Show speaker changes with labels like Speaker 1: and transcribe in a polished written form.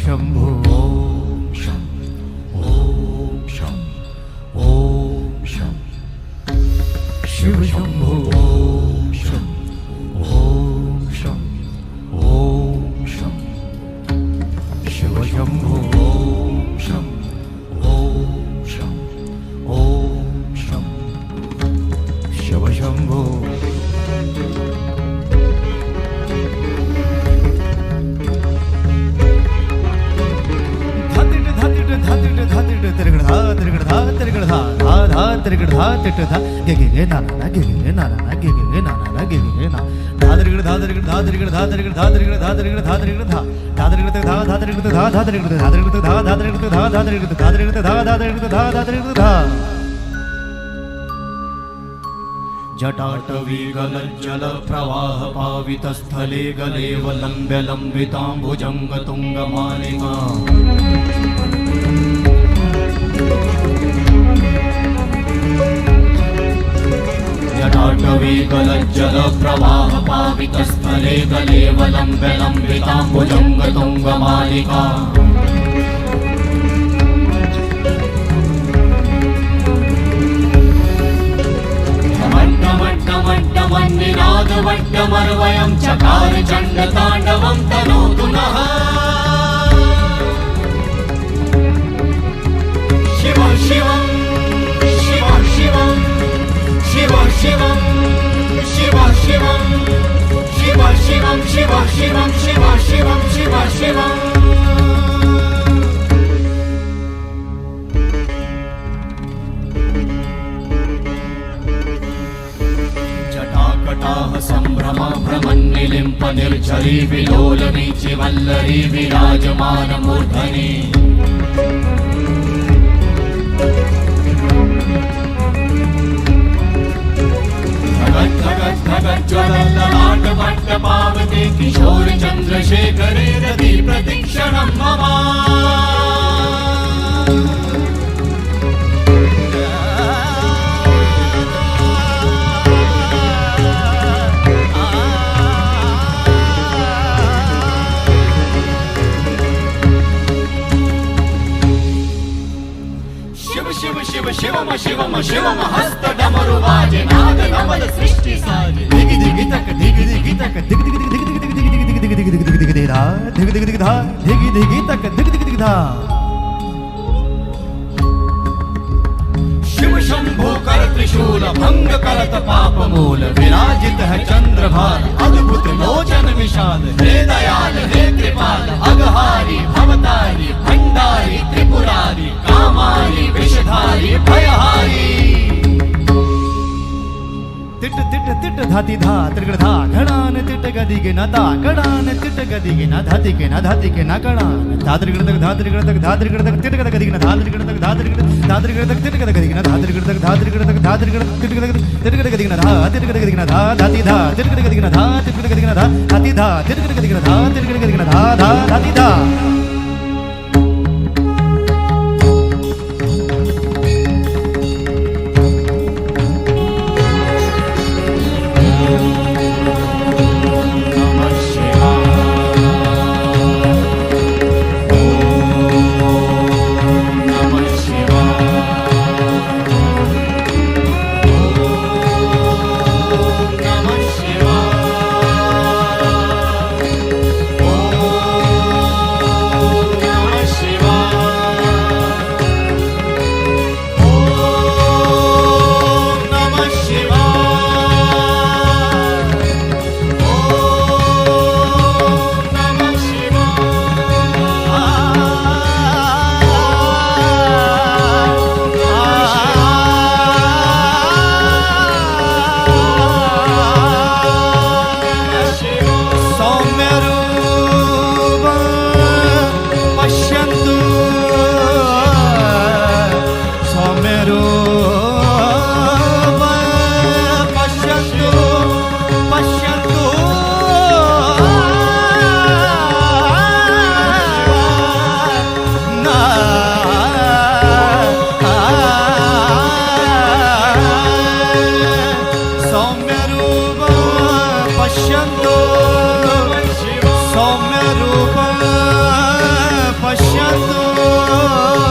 Speaker 1: शंभो ओम शं ओम शं ओम शं शिव शंभो ओम शं ओम शं ओम शं शिव शंभो ओम शं ओम शं ओम शं शिव शंभो जटाटवीगलज्जल प्रवाह पावितस्थले गलेवलम्ब्य लम्बिताम्बुजङ्गतुङ्गमालिका जटाटवीगलज्जल प्रवाह पावितस्थले गलेवलम्ब्य लम्बिताम्बुजङ्गतुङ्गमालिका वट्टमर्वयं चकार चण्डताण्डवं तनोतु नः शिव शिवं शिव शिवं शिव शिवं शिव शिवं शिव शिवं शिव शिवं शिव शिवं शिव शिवं संभ्रम भ्रमन्निलिम्प निर्झरी विलोलवीचि वल्लरी विराजमान मूर्धनि ज्वलल्ललाट भट्ट पावते किशोर चन्द्रशेखरे रति प्रतीक्षणं मम शिवम शिवम शिवम हस्त डमरु बाजे नाद नवल सृष्टि साजे दिग दिग तक दिग दिग तक दिग दिग दिग दिग दिग दिग दिग दिग दिग दिग दिग दिग धा दिग दिग दिग धा दिग दिग तक दिग दिग दिग धा शिव शंभो कर त्रिशूल भंग करत पाप मूल विराजित है चंद्रभार अद्भुत लोचन विशाल हे दयाल हे कृपाल अगहारी भवतारी भंडारी त्रिपुरारी कामारी विषधारी भयहारी तिट तिट तिट धाति धा त्रिगण धा घड़ान तिट गदि के न ता घड़ान तिट गदि के न धाति के न धाति के न घड़ान धात्रिगण तक धात्रिगण तक धात्रिगण तक तिट गदि के न धात्रिगण तक धात्रिगण तक तिट गदि के न धात्रिगण तक धात्रिगण तक धात्रिगण तिट गदि के न धा तिट गदि के न धा धाति धा तिट गदि के न धा तिट गदि के न धा धाति धा तिट गदि के न धा तिट गदि के न धा धा धाति धा ग